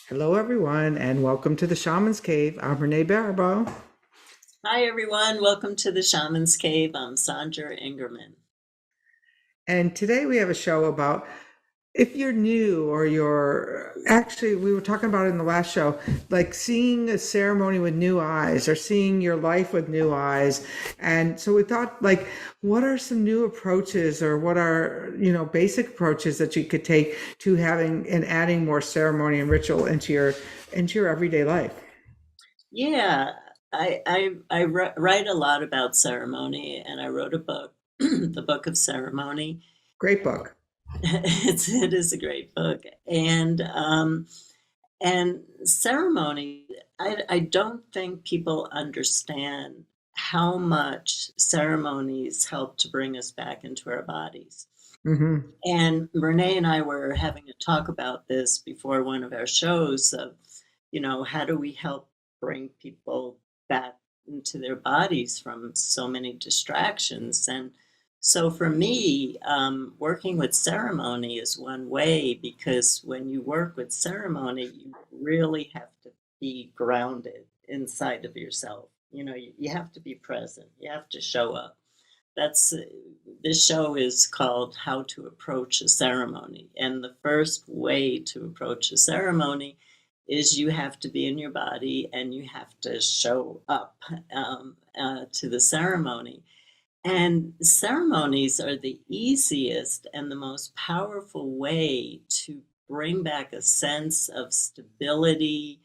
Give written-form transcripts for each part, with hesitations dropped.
Hello, everyone, and welcome to the Shaman's Cave. I'm Renee Baribeau. Hi, everyone. Welcome to the Shaman's Cave. I'm Sandra Ingerman. And today we have a show about if you're new or you're actually, we were talking about it in the last show, like seeing a ceremony with new eyes or seeing your life with new eyes. And so we thought, like, what are some new approaches or what are, basic approaches that you could take to having and adding more ceremony and ritual into your everyday life? Yeah, I write a lot about ceremony, and I wrote a book, the Book of Ceremony. Great book. It is a great book, and ceremony. I don't think people understand how much ceremonies help to bring us back into our bodies. Hmm. And Renee and I were having a talk about this before one of our shows of, how do we help bring people back into their bodies from so many distractions? And so for me, working with ceremony is one way because when you work with ceremony, you really have to be grounded inside of yourself. You have to be present, you have to show up. That's This show is called How to Approach a Ceremony. And the first way to approach a ceremony is you have to be in your body and you have to show up to the ceremony. And ceremonies are the easiest and the most powerful way to bring back a sense of stability,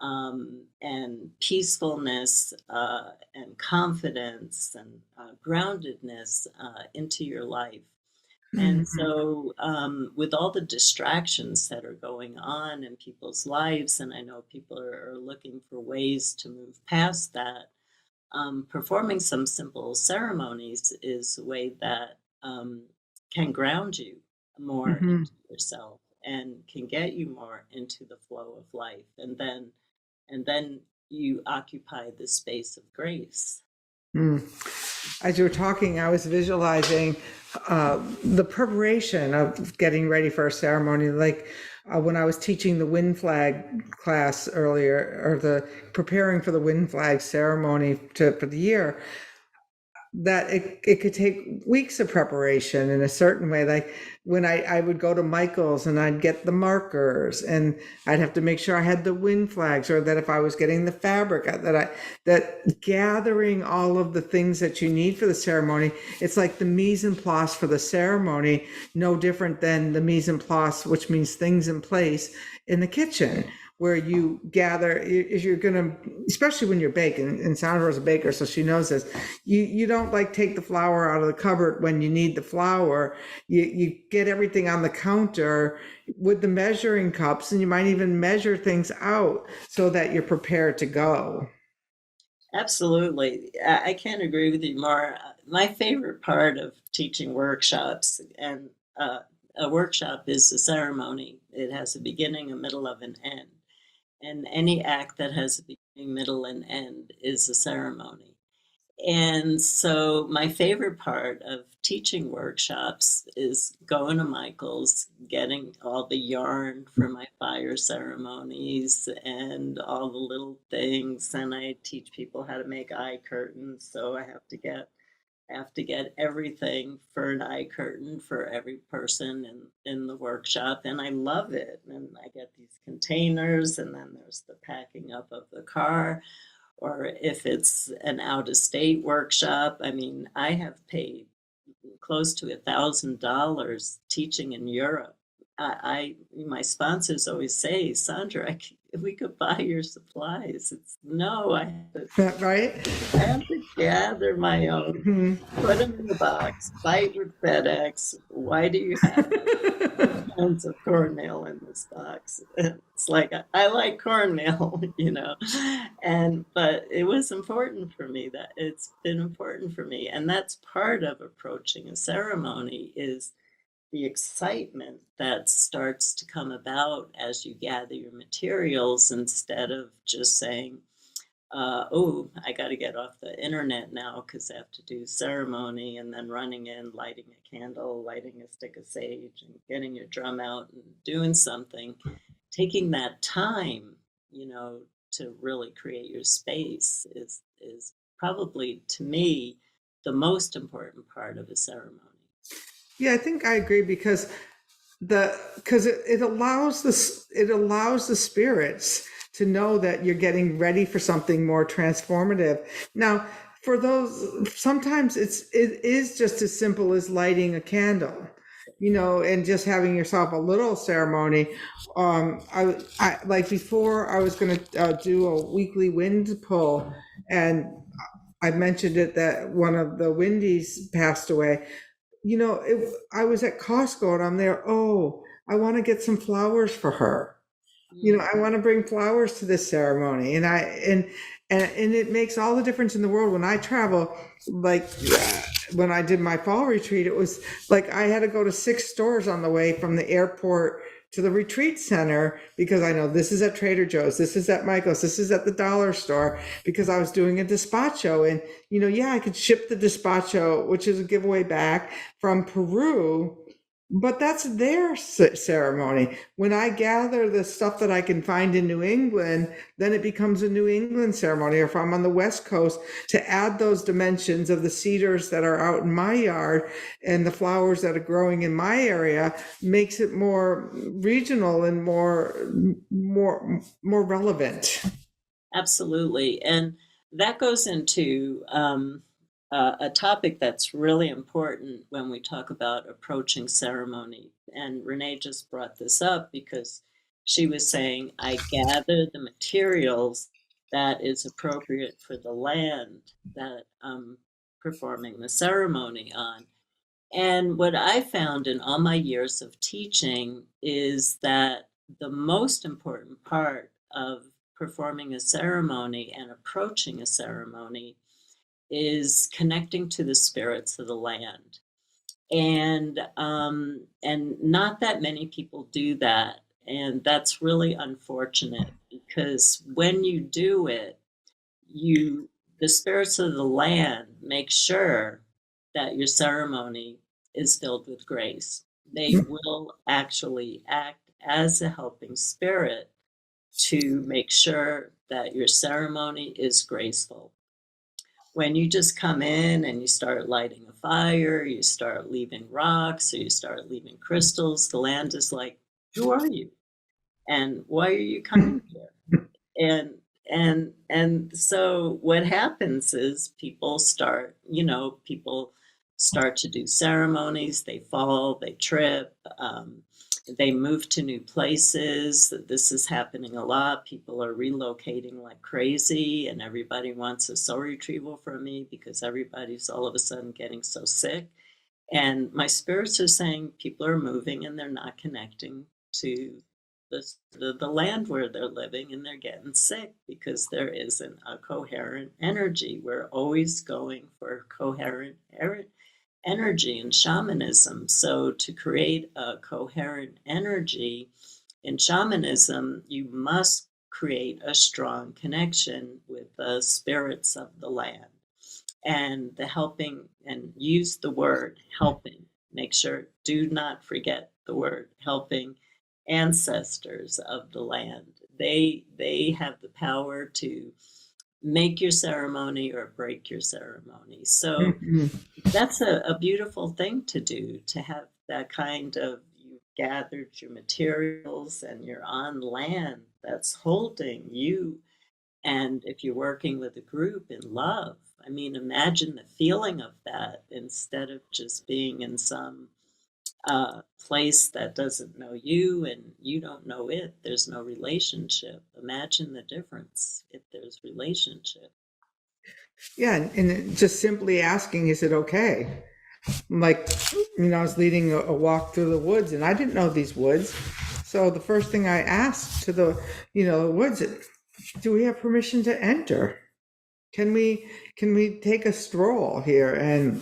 and peacefulness, and confidence and groundedness into your life. And Hmm. so, with all the distractions that are going on in people's lives, and I know people are looking for ways to move past that, performing some simple ceremonies is a way that can ground you more Hmm. into yourself and can get you more into the flow of life. And then you occupy the space of grace. Mm. As you were talking, I was visualizing the preparation of getting ready for a ceremony. Like when I was teaching the wind flag class earlier, or the preparing for the wind flag ceremony for the year, that it could take weeks of preparation in a certain way. Like when I would go to Michael's and I'd get the markers and I'd have to make sure I had the wind flags, or that if I was getting the fabric, that gathering all of the things that you need for the ceremony. It's like the mise en place for the ceremony, no different than the mise en place, which means things in place in the kitchen, where you gather, if you're going to, especially when you're baking, and Sandra's a baker, so she knows this, you don't like take the flour out of the cupboard when you need the flour. You get everything on the counter with the measuring cups, and you might even measure things out so that you're prepared to go. Absolutely. I can't agree with you more. My favorite part of teaching workshops, and a workshop is a ceremony. It has a beginning, a middle, of an end. And any act that has a beginning, middle, and end is a ceremony. And so my favorite part of teaching workshops is going to Michael's, getting all the yarn for my fire ceremonies and all the little things. And I teach people how to make eye curtains. So I have to get everything for an eye curtain for every person in the workshop. And I love it. And I get these containers, and then there's the packing up of the car, or if it's an out of state workshop. I mean, I have paid close to $1,000 teaching in Europe. My sponsors always say, Sandra, if we could buy your supplies. It's no, Right? I have to gather my own, Mhm. put them in the box, fight with FedEx. Why do you have tons of cornmeal in this box? It's like I like cornmeal, And but it was important for me, that it's been important for me. And that's part of approaching a ceremony, is the excitement that starts to come about as you gather your materials, instead of just saying, oh, I got to get off the internet now because I have to do ceremony, and then running in, lighting a candle, lighting a stick of sage, and getting your drum out and doing something. taking that time, to really create your space is probably, to me, the most important part of a ceremony. Yeah, I think I agree because it allows the spirits to know that you're getting ready for something more transformative. Now, for those, sometimes it is just as simple as lighting a candle, and just having yourself a little ceremony. I like before I was going to do a weekly wind pull, and I mentioned it that one of the windies passed away. I was at Costco and I'm there. Oh, I want to get some flowers for her. Mm. I want to bring flowers to this ceremony, and it makes all the difference in the world when I travel. Like when I did my fall retreat, it was like I had to go to 6 stores on the way from the airport to the retreat center because I know this is at Trader Joe's, this is at Michael's, this is at the dollar store because I was doing a despacho. And yeah, I could ship the despacho, which is a giveaway back from Peru, but that's their ceremony. When I gather the stuff that I can find in New England, then it becomes a New England ceremony. Or if I'm on the West Coast, to add those dimensions of the cedars that are out in my yard and the flowers that are growing in my area makes it more regional and more relevant. Absolutely. And that goes into a topic that's really important when we talk about approaching ceremony. And Renee just brought this up because she was saying, I gather the materials that is appropriate for the land that I'm performing the ceremony on. And what I found in all my years of teaching is that the most important part of performing a ceremony and approaching a ceremony is connecting to the spirits of the land. And not that many people do that. And that's really unfortunate because when you do it, the spirits of the land make sure that your ceremony is filled with grace. They will actually act as a helping spirit to make sure that your ceremony is graceful. When you just come in and you start lighting a fire, you start leaving rocks, or you start leaving crystals, the land is like, who are you? And why are you coming here? And so what happens is people start to do ceremonies, they fall, they trip, they move to new places. This is happening a lot. People are relocating like crazy, and everybody wants a soul retrieval from me because everybody's all of a sudden getting so sick. And my spirits are saying people are moving and they're not connecting to the land where they're living, and they're getting sick because there isn't a coherent energy. We're always going for coherent energy in shamanism. So to create a coherent energy in shamanism, you must create a strong connection with the spirits of the land and the helping, and use the word helping. Make sure, do not forget the word helping ancestors of the land. They have the power to make your ceremony or break your ceremony. So that's a beautiful thing to do, to have that kind of, you've gathered your materials and you're on land that's holding you. And if you're working with a group in love, I mean, imagine the feeling of that instead of just being in some place that doesn't know you and you don't know it. There's no relationship. Imagine the difference if there's relationship. Yeah, and just simply asking, is it okay? Like, I was leading a walk through the woods and I didn't know these woods. So the first thing I asked to the woods, do we have permission to enter? Can we take a stroll here? And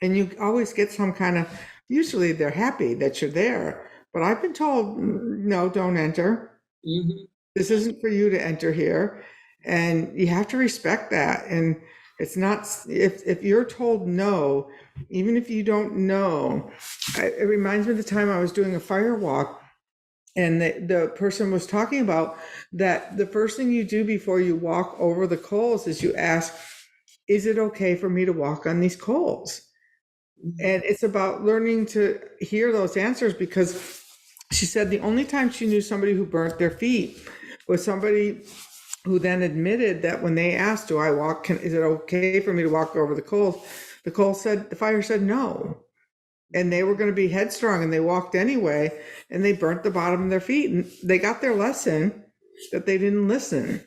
you always get some kind of, usually they're happy that you're there. But I've been told, no, don't enter. Mm-hmm. This isn't for you to enter here. And you have to respect that. And it's not, if you're told no, even if you don't know, it reminds me of the time I was doing a fire walk And the person was talking about that the first thing you do before you walk over the coals is you ask, is it okay for me to walk on these coals? And it's about learning to hear those answers, because she said the only time she knew somebody who burnt their feet was somebody who then admitted that when they asked, do I walk, is it okay for me to walk over the coals? The fire said no. And they were going to be headstrong, and they walked anyway, and they burnt the bottom of their feet, and they got their lesson that they didn't listen.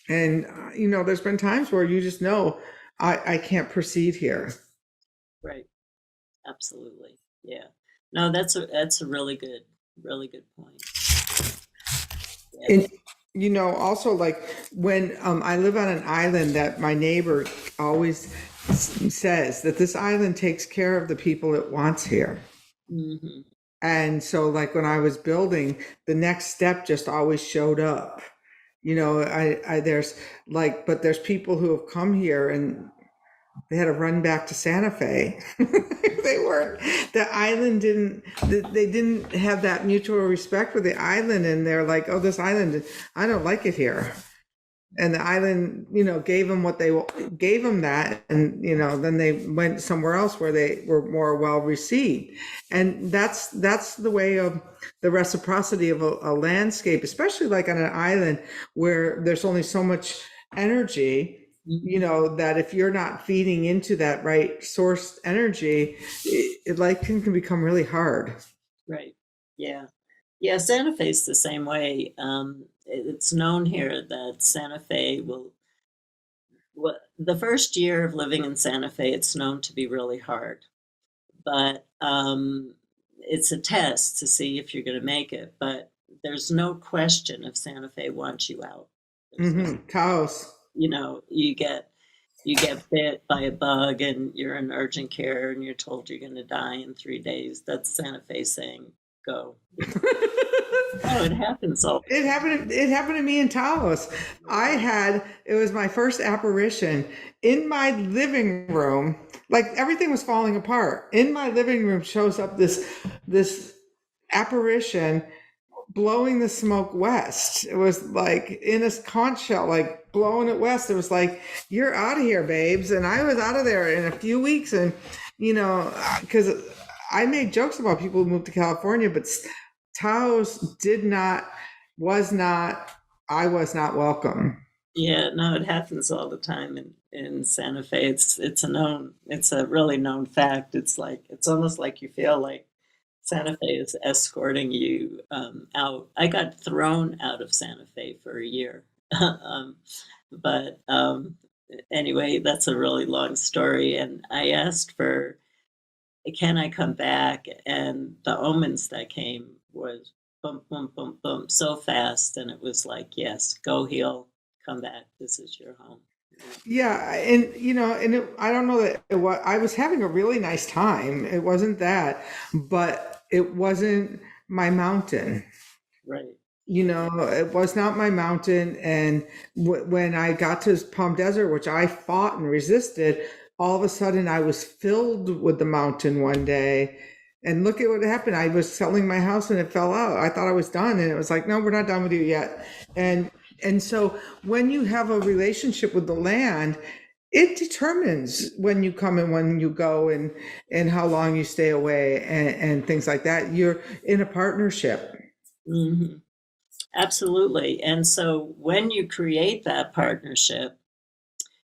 And, there's been times where you just know, I can't proceed here. Right. Absolutely. Yeah. No, that's a really good point. Yeah. And also, like, when I live on an island, that my neighbor always says that this island takes care of the people it wants here. Mm-hmm. And so, like, when I was building, the next step just always showed up. There's people who have come here and they had to run back to Santa Fe. The island they didn't have that mutual respect for the island. And they're like, oh, this island, I don't like it here. And the island, gave them gave them that. And, then they went somewhere else where they were more well received. And that's the way of the reciprocity of a landscape, especially like on an island where there's only so much energy, that if you're not feeding into that right source energy, life can become really hard. Right. Yeah. Yeah. Santa Fe's the same way. It's known here that Santa Fe the first year of living in Santa Fe, it's known to be really hard, but it's a test to see if you're going to make it. But there's no question if Santa Fe wants you out. Chaos. You get bit by a bug and you're in urgent care and you're told you're going to die in 3 days. That's Santa Fe saying, go. Oh, it happens all. It happened to me in Taos. It was my first apparition in my living room. Like, everything was falling apart. In my living room shows up this apparition blowing the smoke west. It was like in a conch shell, like blowing it west. It was like, you're out of here, babes. And I was out of there in a few weeks. And, because I made jokes about people who moved to California, but Taos was not welcome. Yeah, no, it happens all the time in Santa Fe. It's a really known fact. It's almost like you feel like Santa Fe is escorting you out. I got thrown out of Santa Fe for a year. But anyway, that's a really long story. And I asked for, can I come back? And the omens that came was boom, boom, boom, boom, so fast. And it was like, yes, go heal, come back. This is your home. Yeah, and I don't know that I was having a really nice time. It wasn't that, but it wasn't my mountain. Right. It was not my mountain. And when I got to Palm Desert, which I fought and resisted, all of a sudden I was filled with the mountain one day. And look at what happened. I was selling my house and it fell out. I thought I was done. And it was like, no, we're not done with you yet. And so when you have a relationship with the land, it determines when you come and when you go, and how long you stay away, and things like that. You're in a partnership. Mm-hmm. Absolutely. And so when you create that partnership,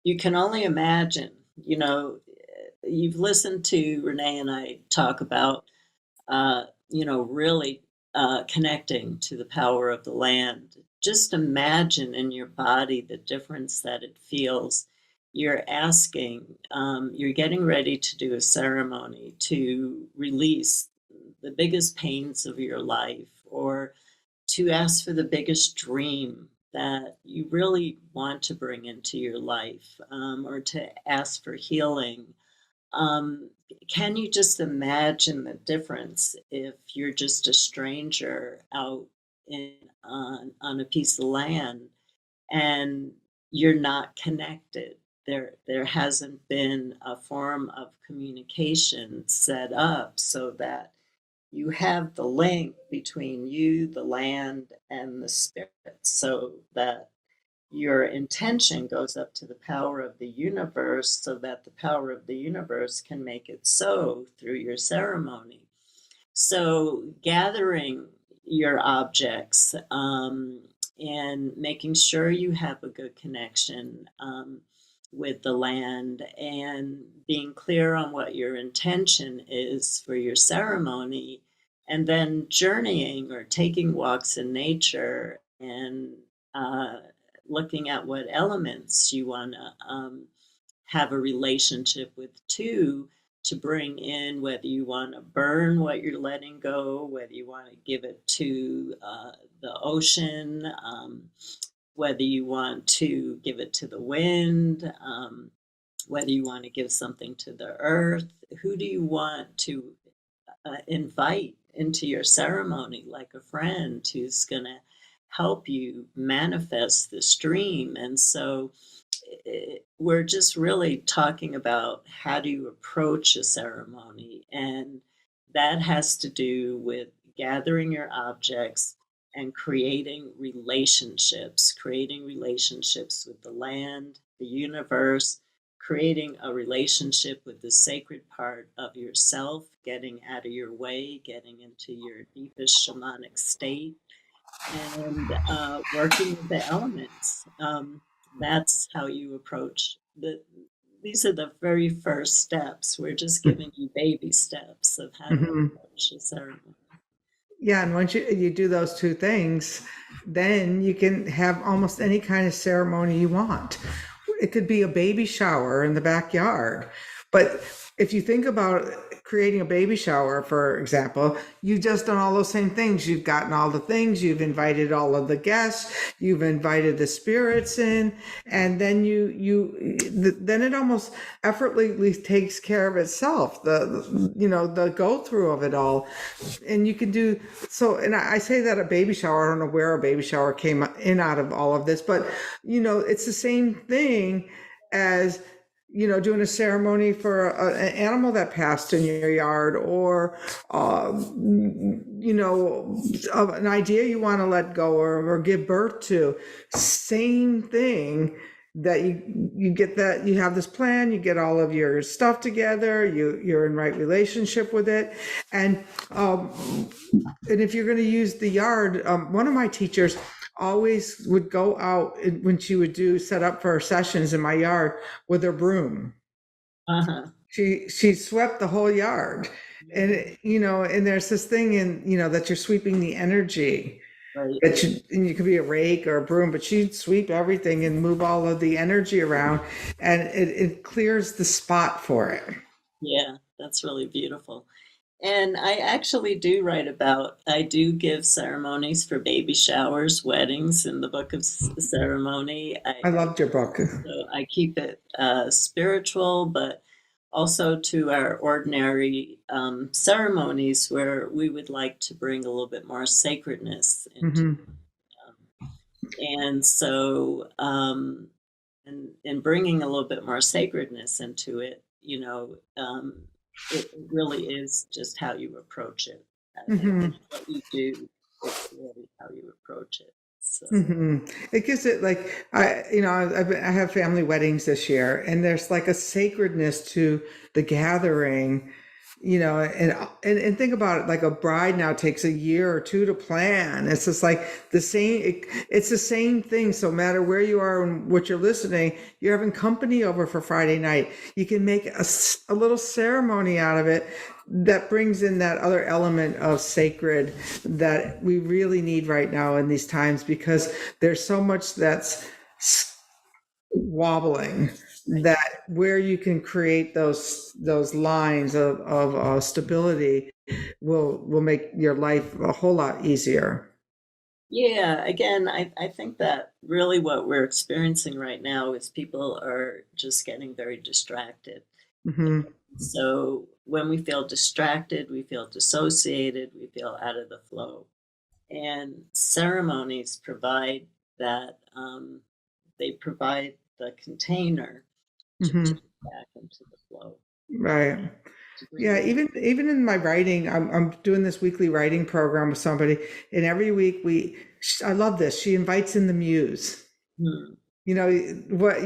you can only imagine, you've listened to Renee and I talk about, really connecting to the power of the land. Just imagine in your body the difference that it feels. You're getting ready to do a ceremony to release the biggest pains of your life, or to ask for the biggest dream that you really want to bring into your life, or to ask for healing. Can you just imagine the difference if you're just a stranger out on a piece of land and you're not connected? There hasn't been a form of communication set up so that you have the link between you, the land, and the spirit, so that your intention goes up to the power of the universe, so that the power of the universe can make it so through your ceremony. So, gathering your objects, and making sure you have a good connection, with the land, and being clear on what your intention is for your ceremony, and then journeying or taking walks in nature, and uh, looking at what elements you want to have a relationship with too, to bring in, whether you want to burn what you're letting go, whether you want to give it to the ocean, whether you want to give it to the wind, whether you want to give something to the earth. Who do you want to invite into your ceremony, like a friend who's going to help you manifest this dream? And so we're just really talking about how do you approach a ceremony, and that has to do with gathering your objects and creating relationships with the land, the universe, creating a relationship with the sacred part of yourself, getting out of your way, getting into your deepest shamanic state, and working with the elements. That's how you approach the. These are the very first steps. We're just giving you baby steps of how to Mhm. approach the ceremony. Yeah, and once you do those two things, then you can have almost any kind of ceremony you want. It could be a baby shower in the backyard. But if you think about creating a baby shower, for example, you've just done all those same things. You've gotten all the things, you've invited all of the guests, you've invited the spirits in, and then then it almost effortlessly takes care of itself. The go through of it all. And you can do so. And I say that a baby shower, I don't know where a baby shower came in out of all of this, but it's the same thing as doing a ceremony for an animal that passed in your yard, or an idea you want to let go, or give birth to. Same thing, that you get, that you have this plan, you get all of your stuff together, you're in right relationship with it. And if you're going to use the yard, one of my teachers always would go out when she would set up for her sessions in my yard with her broom. Uh-huh. She swept the whole yard. And and there's this thing that you're sweeping the energy. Right. And you could be a rake or a broom, but she'd sweep everything and move all of the energy around, and it clears the spot for it. Yeah, that's really beautiful. And I actually I do give ceremonies for baby showers, weddings in the book of ceremony. I loved your book. So I keep it spiritual, but also to our ordinary ceremonies, where we would like to bring a little bit more sacredness into. Hmm. And so, and in bringing a little bit more sacredness into it, it really is just how you approach it. Hmm. It's what you do, it's really how you approach it. So, Hmm. It gives it, like, I have family weddings this year, and there's like a sacredness to the gathering, and think about it, like a bride now takes a year or two to plan. It's just like the same, it's the same thing. So no matter where you are and what you're listening, you're having company over for Friday night. You can make a little ceremony out of it that brings in that other element of sacred that we really need right now in these times, because there's so much that's wobbling, that where you can create those lines of stability will make your life a whole lot easier. yeah, again, I think that really what we're experiencing right now is people are just getting very distracted. Hmm. So when we feel distracted, we feel dissociated, we feel out of the flow. And ceremonies provide that, they provide the container to Hmm. put you back into the flow. Right. Yeah, even in my writing, I'm doing this weekly writing program with somebody, and every week I love this. She invites in the muse. Hmm. You know what?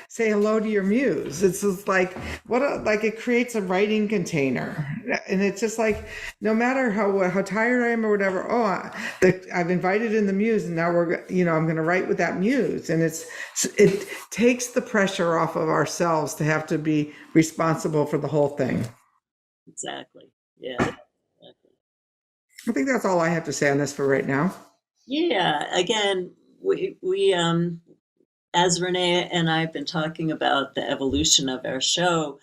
Say hello to your muse. It's just like like it creates a writing container, and it's just like no matter how tired I am or whatever. Oh, I've invited in the muse, and now I'm going to write with that muse, and it takes the pressure off of ourselves to have to be responsible for the whole thing. Exactly. Yeah. Exactly. I think that's all I have to say on this for right now. Yeah. Again, we as Renee and I have been talking about the evolution of our show,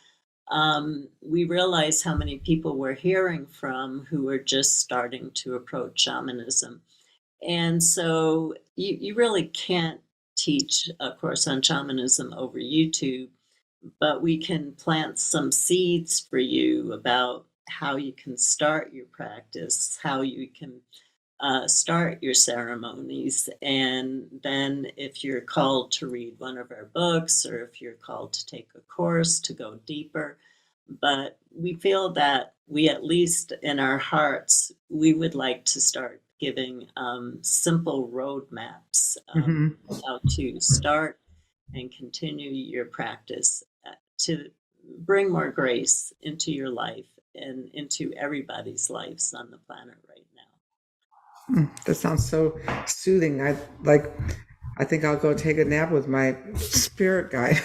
we realize how many people we're hearing from who are just starting to approach shamanism. And so you really can't teach a course on shamanism over YouTube, but we can plant some seeds for you about how you can start your practice, how you can start your ceremonies. And then, if you're called to read one of our books or if you're called to take a course to go deeper, but we feel that we, at least in our hearts, we would like to start giving simple roadmaps Hmm. how to start and continue your practice to bring more grace into your life and into everybody's lives on the planet right now. That sounds so soothing. I think I'll go take a nap with my spirit guide.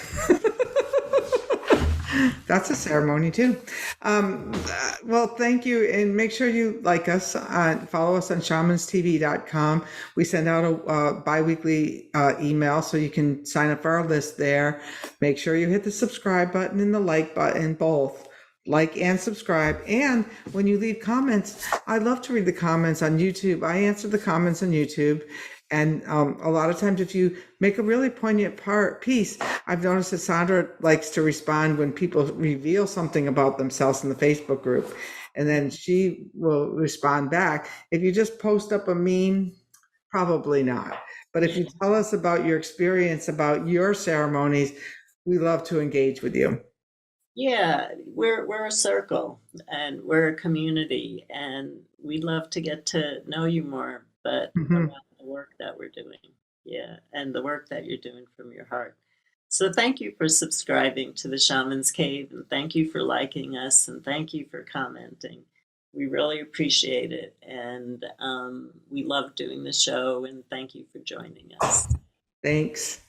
That's a ceremony too. Well, thank you. And make sure you like us, follow us on shamanstv.com. We send out a bi-weekly email so you can sign up for our list there. Make sure you hit the subscribe button and the like button, both. Like and subscribe. And when you leave comments, I love to read the comments on YouTube. I answer the comments on YouTube. And a lot of times, if you make a really poignant piece, I've noticed that Sandra likes to respond when people reveal something about themselves in the Facebook group. And then she will respond back. If you just post up a meme, probably not. But if you tell us about your experience, about your ceremonies, we love to engage with you. Yeah, we're a circle and we're a community, and we'd love to get to know you more, but Mhm. around the work that we're doing. Yeah, and the work that you're doing from your heart. So thank you for subscribing to the Shaman's Cave, and thank you for liking us, and thank you for commenting. We really appreciate it, and we love doing the show, and thank you for joining us. Thanks.